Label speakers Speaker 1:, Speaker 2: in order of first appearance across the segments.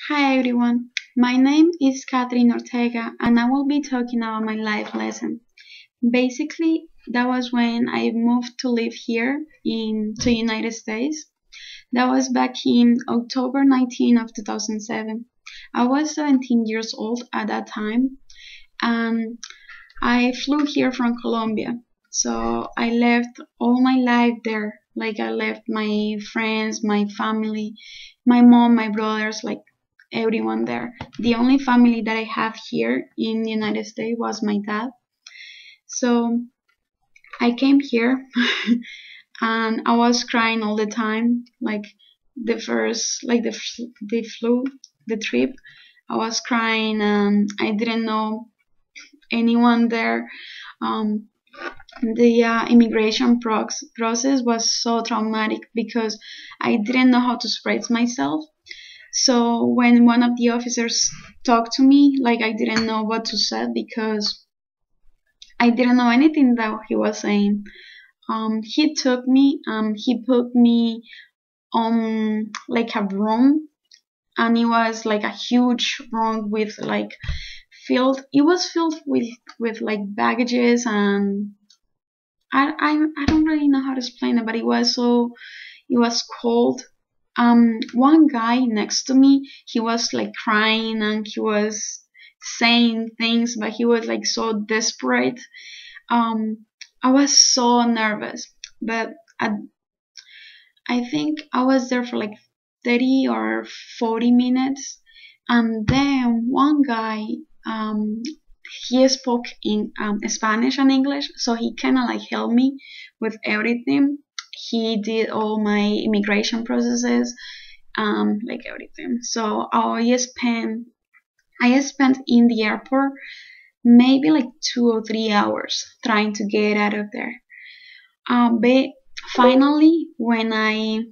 Speaker 1: Hi everyone, my name is Katherine Ortega and I will be talking about my life lesson. Basically, that was when I moved to live here in the United States. That was back in October 19 of 2007. I was 17 years old at that time and I flew here from Colombia. So I left all my life there. Like I left my friends, my family, my mom, my brothers, like everyone there. The only family that I have here in the United States was my dad. So I came here and I was crying all the time. Like the first, like the flu, the trip, I was crying and I didn't know anyone there. Um, the immigration process was so traumatic because I didn't know how to express myself. So when one of the officers talked to me, like I didn't know what to say because I didn't know anything that he was saying. He put me on like a room, and it was like a huge room with like it was filled with like baggages, and I don't really know how to explain it, but it was cold. One guy next to me, he was like crying and he was saying things, but he was like so desperate. I was so nervous, but I think I was there for like 30 or 40 minutes, and then one guy, um, he spoke in Spanish and English, so he kind of like helped me with everything. He did all my immigration processes, like everything. So I spent in the airport maybe like 2 or 3 hours trying to get out of there. But finally, when I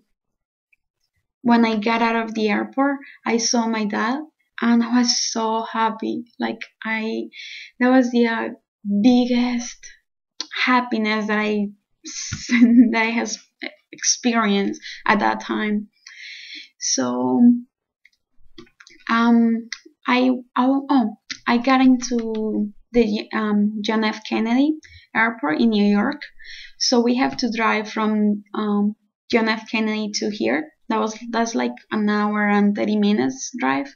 Speaker 1: got out of the airport, I saw my dad, and I was so happy. That was the biggest happiness that I that I has experienced at that time. So um, I got into the John F. Kennedy Airport in New York. So we have to drive from John F. Kennedy to here. That's like an hour and 30 minutes drive,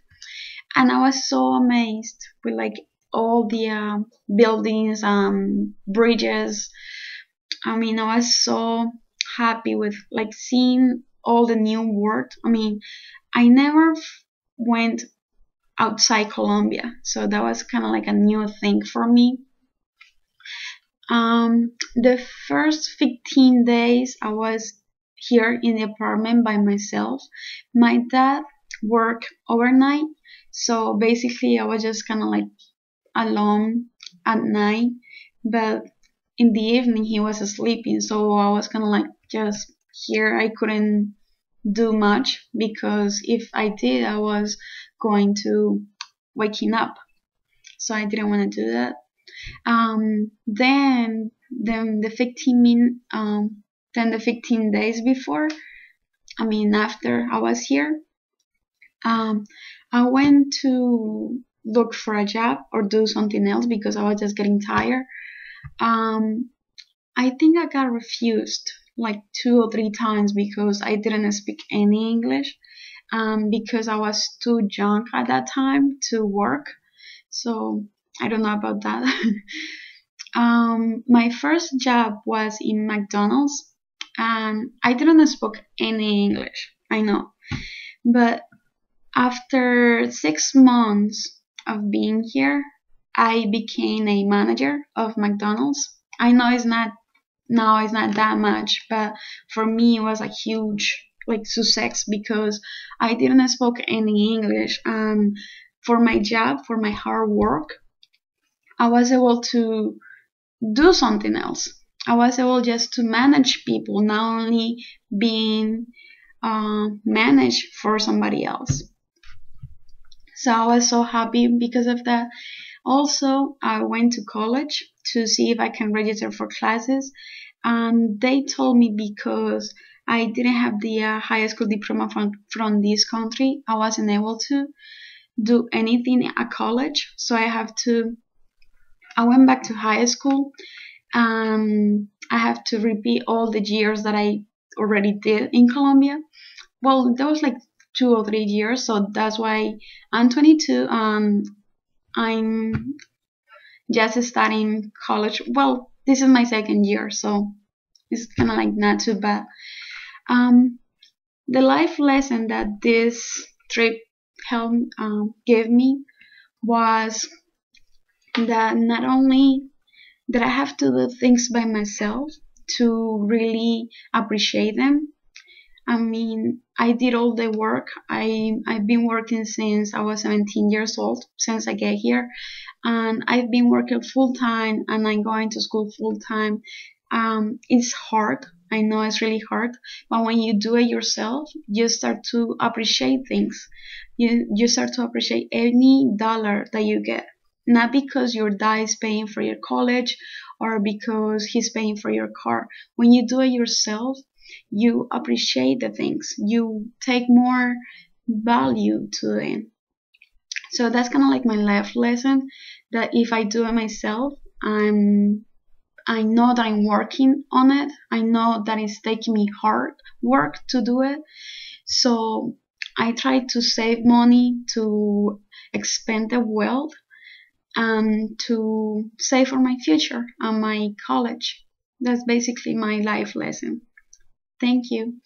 Speaker 1: and I was so amazed with like all the buildings, bridges. I mean, I was so happy with like seeing all the new world. I mean, I never went outside Colombia, so that was kind of like a new thing for me. The first 15 days I was here in the apartment by myself. My dad worked overnight, so basically I was just kind of like alone at night. But in the evening he was sleeping, so I was kind of like just here. I couldn't do much because if I did, I was going to waking up. So I didn't want to do that. Then the 15 days before, I mean after I was here, um, I went to look for a job or do something else because I was just getting tired. Um, I think I got refused like 2 or 3 times because I didn't speak any English. Because I was too young at that time to work. So I don't know about that. My first job was in McDonald's, and I didn't speak any English. I know, but after 6 months of being here, I became a manager of McDonald's. I know it's not now it's not that much, but for me it was a huge like success because I didn't speak any English, and for my job, for my hard work, I was able to do something else. I was able just to manage people, not only being managed for somebody else. So I was so happy because of that. Also, I went to college to see if I can register for classes, and they told me because I didn't have the high school diploma from this country. I wasn't able to do anything at college, so I went back to high school. I have to repeat all the years that I already did in Colombia. Well, that was like 2 or 3 years, so that's why I'm 22. I'm just starting college. Well, this is my second year, so it's kind of like not too bad. Um, the life lesson that this trip helped give me was that not only that I have to do things by myself to really appreciate them. I mean, I did all the work. I've been working since I was 17 years old, since I get here, and I've been working full time, and I'm going to school full time. It's hard. I know it's really hard, but when you do it yourself, you start to appreciate things. You start to appreciate any dollar that you get, not because your dad is paying for your college or because he's paying for your car. When you do it yourself, you appreciate the things. You take more value to it. So that's kind of like my life lesson, that if I do it myself, I know that I'm working on it. I know that it's taking me hard work to do it. So I try to save money, to expand the wealth, and to save for my future and my college. That's basically my life lesson. Thank you.